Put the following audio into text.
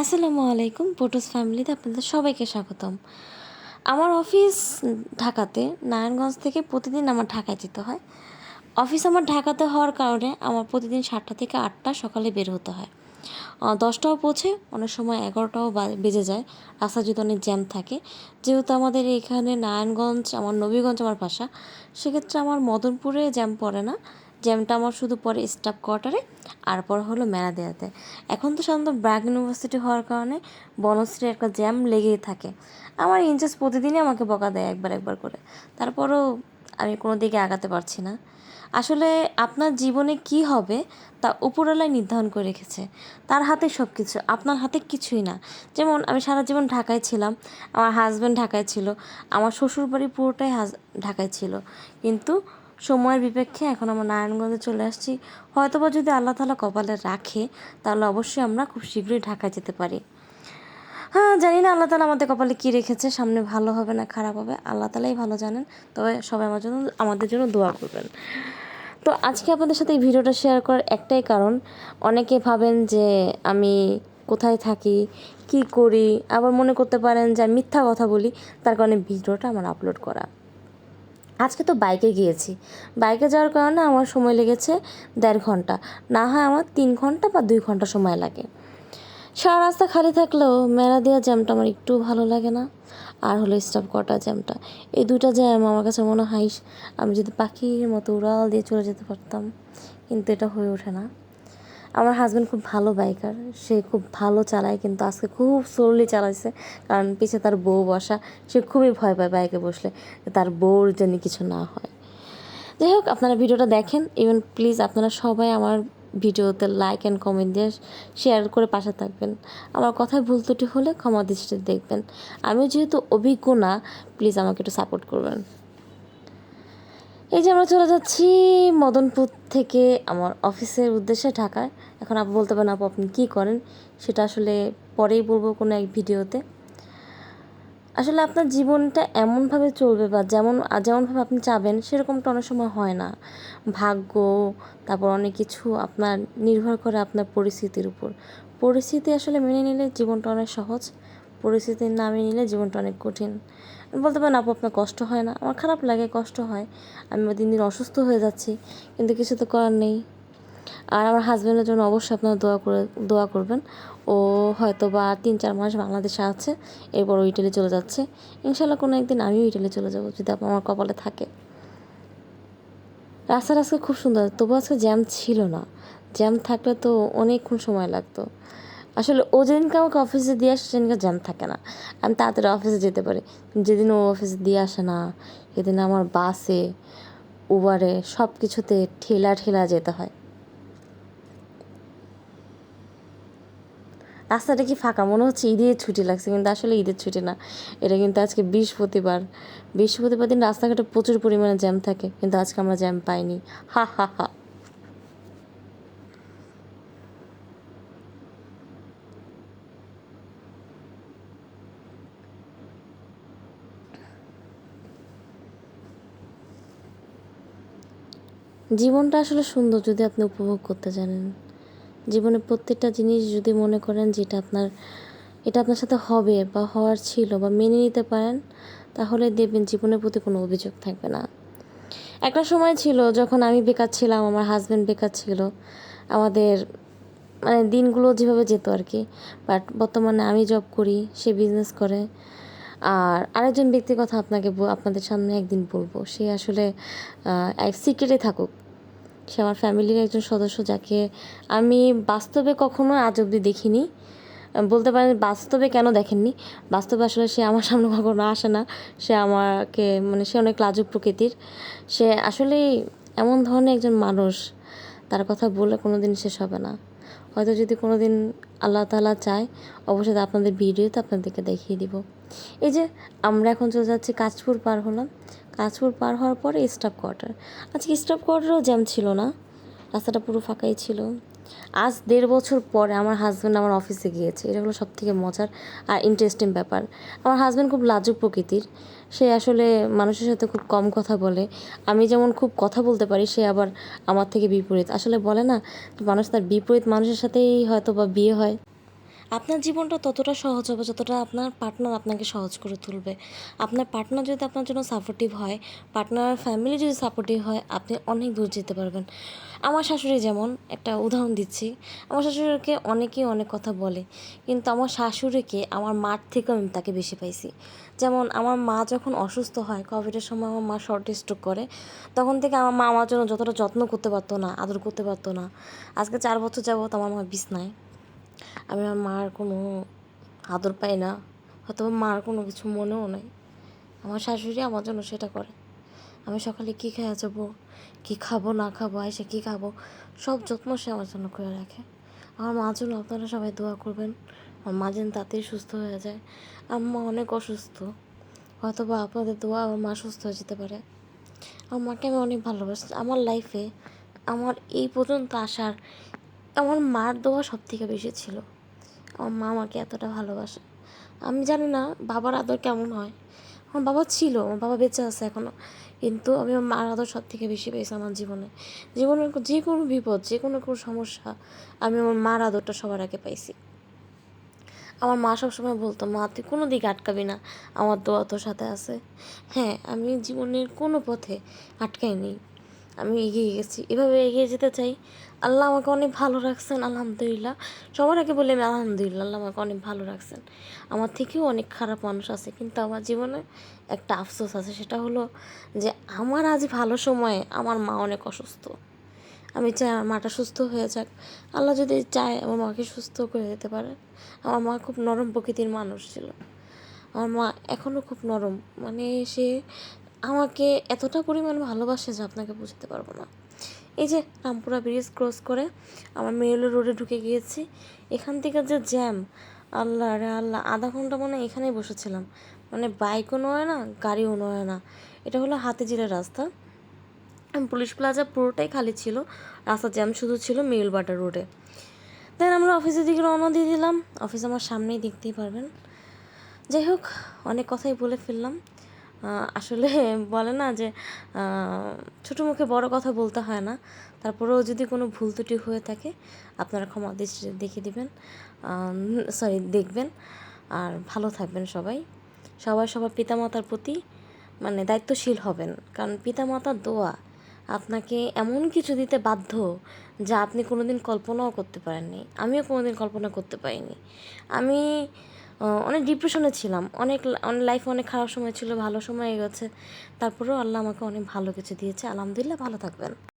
আসসালামু আলাইকুম। পোটোস ফ্যামিলিতে আপনাদের সবাইকে স্বাগতম। আমার অফিস ঢাকাতে। নারায়ণগঞ্জ থেকে প্রতিদিন আমার ঢাকায় যেতে হয়। অফিস আমার ঢাকাতে হওয়ার কারণে আমার প্রতিদিন 7টা থেকে 8টা সকালে বের হতে হয়। 10টাও পৌঁছে, অনেক সময় 11টাও বেজে যায়। রাস্তায় যদি অনেক জ্যাম থাকে, যেহেতু আমাদের এখানে নারায়ণগঞ্জ, আমার নবীগঞ্জ আমার বাসা, সেক্ষেত্রে আমার মদনপুরে জ্যাম পড়ে না। জ্যামটা আমার শুধু পড়ে স্টাফ কোয়ার্টারে, আর পর হলো মেরাদিয়াতে। এখন তো সাধারণত ব্র্যাক ইউনিভার্সিটি হওয়ার কারণে বনশ্রী একটা জ্যাম লেগেই থাকে। আমার ইনচার্জ প্রতিদিনই আমাকে বকা দেয় একবার একবার করে। তারপরও আমি কোনো দিকে আগাতে পারছি না। আসলে আপনার জীবনে কি হবে তা উপরওয়ালাই নির্ধারণ করে রেখেছে। তার হাতে সব কিছু, আপনার হাতে কিছুই না। যেমন আমি সারা জীবন ঢাকায় ছিলাম, আমার হাজব্যান্ড ঢাকায় ছিল, আমার শ্বশুরবাড়ি পুরোটাই ঢাকায় ছিল, কিন্তু সময়ের বিপেক্ষে এখন আমরা নারায়ণগঞ্জে চলে আসছি। হয়তোবা যদি আল্লাহ তাআলা কপালে রাখে, তাহলে অবশ্যই আমরা খুব শীঘ্রই ঢাকায় যেতে পারি। হ্যাঁ, জানি না আল্লাহ তাআলা আমাদের কপালে কী রেখেছে, সামনে ভালো হবে না খারাপ হবে আল্লাহ তাআলাই ভালো জানেন। তবে সবাই আমাদের জন্য দোয়া করবেন। তো আজকে আপনাদের সাথে এই ভিডিওটা শেয়ার করার একটাই কারণ, অনেকে ভাবেন যে আমি কোথায় থাকি, কি করি, আবার মনে করতে পারেন যে আমি মিথ্যা কথা বলি, তার কারণে ভিডিওটা আমার আপলোড করা। আজকে তো বাইকে গিয়েছি, বাইকে যাওয়ার কারণে আমার সময় লেগেছে 1.5 ঘন্টা, না হয় আমার 3 ঘন্টা বা 2 ঘন্টা সময় লাগে। সারা রাস্তা খালি থাকলেও মেরাদিয়া জ্যামটা আমার একটু ভালো লাগে না, আর হলো স্টাফ কোয়ার্টার জ্যামটা। এই দুইটা জ্যাম আমার কাছে মনে হয় আমি যদি পাখির মতো উড়াল দিয়ে চলে যেতে পারতাম, কিন্তু এটা হয়ে ওঠে না। আমার হাজব্যান্ড খুব ভালো বাইকার, সে খুব ভালো চালায়, কিন্তু আজকে খুব স্লোলি চালাইছে, কারণ পিছে তার বউ বসা। সে খুবই ভয় পায় বাইকে বসলে তার বউর যেন কিছু না হয়। যাই হোক, আপনারা ভিডিওটা দেখেন, ইভেন প্লিজ আপনারা সবাই আমার ভিডিওতে লাইক অ্যান্ড কমেন্ট দিয়ে শেয়ার করে পাশে থাকবেন। আমার কথায় ভুল ত্রুটি হলে ক্ষমা দৃষ্টিতে দেখবেন। আমি যেহেতু অভিজ্ঞ না, প্লিজ আমাকে একটু সাপোর্ট করবেন। এই যে আমরা চলে যাচ্ছি মদনপুর থেকে আমার অফিসের উদ্দেশ্যে ঢাকায়। এখন আপু বলতে পারেন, আপু আপনি কী করেন, সেটা আসলে পরেই বলবো কোনো এক ভিডিওতে। আসলে আপনার জীবনটা এমনভাবে চলবে বা যেমনভাবে আপনি চাবেন সেরকমটা অনেক সময় হয় না। ভাগ্য, তারপর অনেক কিছু আপনার নির্ভর করে আপনার পরিস্থিতির উপর। পরিস্থিতি আসলে মেনে নিলে জীবনটা অনেক সহজ, পরিস্থিতি না মেনে নিলে জীবনটা অনেক কঠিন। বলতে পারেন, আপু আপনার কষ্ট হয় না? আমার খারাপ লাগে, কষ্ট হয়। আমি দিন দিন অসুস্থ হয়ে যাচ্ছি, কিন্তু কিছু তো করার নেই। আর আমার হাজব্যান্ডের জন্য অবশ্যই আপনারা দোয়া করবেন। ও হয়তো বা 3-4 মাস বাংলাদেশে আছে, এরপর ও ইটালি চলে যাচ্ছে। ইনশাল্লাহ কোনো একদিন আমিও ইটালি চলে যাব, যদি আমার কপালে থাকে। রাস্তাটা আজকে খুব সুন্দর, তবু আজকে জ্যাম ছিল না। জ্যাম থাকলে তো অনেকক্ষণ সময় লাগতো। আসলে ও যেদিনকে আমাকে অফিসে দিয়ে আসে সেদিনকে জ্যাম থাকে না, আমি তাড়াতাড়ি অফিসে যেতে পারি। যেদিন ও অফিসে দিয়ে আসে না, সেদিন আমার বাসে, উবারে, সব কিছুতে ঠেলা ঠেলা যেতে হয়। রাস্তাটা কি ফাঁকা মনে হচ্ছে ঈদের ছুটি লাগছে, কিন্তু আসলে ঈদের ছুটি না। এটা কিন্তু আজকে বৃহস্পতিবার। বৃহস্পতিবার দিন রাস্তাঘাটে প্রচুর পরিমাণে জ্যাম থাকে, কিন্তু আজকে আমরা জ্যাম পাইনি। হা হা হা। জীবনটা আসলে সুন্দর যদি আপনি উপভোগ করতে জানেন। জীবনে প্রত্যেকটা জিনিস যদি মনে করেন যে এটা আপনার সাথে হবে বা হওয়ার ছিল বা মেনে নিতে পারেন, তাহলে দেখবেন জীবনের প্রতি কোনো অভিযোগ থাকবে না। একটা সময় ছিল যখন আমি বেকার ছিলাম, আমার হাজব্যান্ড বেকার ছিল, আমাদের মানে দিনগুলো যেভাবে যেত আর কি। বাট বর্তমানে আমি জব করি, সে বিজনেস করে। আর আরেকজন ব্যক্তির কথা আপনাদের সামনে একদিন বলবো, সে আসলে এক সিক্রেটে থাকুক। সে আমার ফ্যামিলির একজন সদস্য, যাকে আমি বাস্তবে কখনো আজ অবধি দেখিনি। বলতে পারেন বাস্তবে কেন দেখেননি, বাস্তবে আসলে সে আমার সামনে কখনো আসে না। সে আমাকে সে অনেক লাজুক প্রকৃতির। সে আসলেই এমন ধরনের একজন মানুষ, তার কথা বলে কোনো দিন শেষ হবে না। হয়তো যদি কোনো দিন আল্লাহ তাআলা চায়, অবশ্যই আপনাদের ভিডিওতে আপনাদেরকে দেখিয়ে দিব। এই যে আমরা এখন চলে যাচ্ছি, কাঁচপুর পার হলাম। কাঁচপুর পার হওয়ার পরে স্টাফ কোয়ার্টার। আজকে স্টাফ কোয়ার্টারেও জ্যাম ছিল না, রাস্তাটা পুরো ফাঁকাই ছিল। আজ 1.5 বছর পরে আমার হাজব্যান্ড আমার অফিসে গিয়েছে, এটা হলো সবথেকে মজার আর ইন্টারেস্টিং ব্যাপার। আমার হাজব্যান্ড খুব লাজুক প্রকৃতির, সে আসলে মানুষের সাথে খুব কম কথা বলে। আমি যেমন খুব কথা বলতে পারি, সে আবার আমার থেকে বিপরীত। আসলে বলে না, মানুষ তার বিপরীত মানুষের সাথেই হয়তো বা বিয়ে হয়। আপনার জীবনটা ততটা সহজ হবে যতটা আপনার পার্টনার আপনাকে সহজ করে তুলবে। আপনার পার্টনার যদি আপনার জন্য সাপোর্টিভ হয়, পার্টনার ফ্যামিলি যদি সাপোর্টিভ হয়, আপনি অনেক দূর যেতে পারবেন। আমার শাশুড়ি যেমন, একটা উদাহরণ দিচ্ছি, আমার শাশুড়িকে অনেকেই অনেক কথা বলে, কিন্তু আমার শাশুড়িকে আমার মার থেকেও আমি তাকে বেশি পাইছি। যেমন আমার মা যখন অসুস্থ হয়, কোভিডের সময় আমার মা শর্ট স্ট্রোক করে, তখন থেকে আমার মা আমার জন্য যতটা যত্ন করতে পারতো না, আদর করতে পারতো না। আজকে 4 বছর যাবত আমার মা বিছনায়, আমি আমার মার কোনো আদর পাই না, হয়তো মার কোনো কিছু মনেও নেই। আমার শাশুড়ি আমার জন্য সেটা করে। আমি সকালে কী খেয়ে যাবো, কী খাবো না খাবো, এসে কী খাবো, সব যত্ন সে আমার জন্য করে রাখে। আমার মার জন্য আপনারা সবাই দোয়া করবেন, আমার মা যেন তাড়াতাড়ি সুস্থ হয়ে যায়। আম্মা অনেক অসুস্থ, হয়তো বা আপনাদের দোয়া আমার মা সুস্থ হয়ে যেতে পারে। আমার মাকে আমি অনেক ভালোবাসি। আমার লাইফে আমার এই পর্যন্ত আসার আমার মার দোয়া সব থেকে বেশি ছিল। আমার মা আমাকে এতটা ভালোবাসে। আমি জানি না বাবার আদর কেমন হয়। আমার বাবা ছিল, আমার বাবা বেঁচে আছে এখনও, কিন্তু আমি আমার মার আদর সব থেকে বেশি পেয়েছি আমার জীবনে। জীবনের যে কোনো বিপদ, যে কোনো সমস্যা, আমি আমার মার আদরটা সবার আগে পাইছি। আমার মা সবসময় বলতো, মা তুই কোনো দিকে আটকাবি না, আমার দোয়া তোর সাথে আছে। হ্যাঁ, আমি জীবনের কোনো পথে আটকাইনি, আমি এগিয়ে গেছি, এভাবে এগিয়ে যেতে চাই। আল্লাহ আমাকে অনেক ভালো রাখছেন, আলহামদুলিল্লাহ। সবার আগে বলি আমি আলহামদুলিল্লাহ, আল্লাহ আমাকে অনেক ভালো রাখছেন। আমার থেকেও অনেক খারাপ মানুষ আছে, কিন্তু আমার জীবনে একটা আফসোস আছে, সেটা হলো যে আমার আজ ভালো সময়ে আমার মা অনেক অসুস্থ। আমি চাই আমার মাটা সুস্থ হয়ে যাক। আল্লাহ যদি চায় আমার মাকে সুস্থ করে দিতে পারে। আমার মা খুব নরম প্রকৃতির মানুষ ছিল। আমার মা এখনও খুব নরম, মানে সে আমাকে এতটা পরিমাণ ভালোবাসে যে আপনাকে বুঝতে পারবো না। এই যে রামপুরা ব্রিজ ক্রস করে আমার মেয়েলো রোডে ঢুকে গিয়েছি, এখান থেকে যে জ্যাম, আল্লাহ রে আল্লাহ, আধা ঘন্টা মনে এখানেই বসেছিলাম। মানে বাইকও নয় না, গাড়িও নয় না। এটা হলো হাতিঝিলের রাস্তা। পুলিশ প্লাজা পুরোটাই খালি ছিল, রাস্তা জ্যাম শুধু ছিল মিল বাটার রোডে। দেন আমরা অফিসের দিকে রওনা দিয়ে দিলাম। অফিস আমার সামনেই, দেখতেই পারবেন। যাই হোক, অনেক কথাই বলে ফেললাম। আসলে বলে না যে ছোটো মুখে বড় কথা বলতে হয় না। তারপরেও যদি কোনো ভুল ত্রুটি হয়ে থাকে আপনারা ক্ষমা দৃষ্টিতে দেখে দিবেন, দেখবেন। আর ভালো থাকবেন সবাই। সবাই সবার পিতামাতার প্রতি মানে দায়িত্বশীল হবেন, কারণ পিতামাতার দোয়া আপনাকে এমন কিছু দিতে বাধ্য যা আপনি কোনোদিন কল্পনাও করতে পারেননি। আমিও কোনোদিন কল্পনা করতে পারিনি। আমি অনেক ডিপ্রেশনে ছিলাম, অনেক লাইফে অনেক খারাপ সময় ছিল, ভালো সময় গেছে, তারপরেও আল্লাহ আমাকে অনেক ভালো কিছু দিয়েছে। আলহামদুলিল্লাহ, ভালো থাকবেন।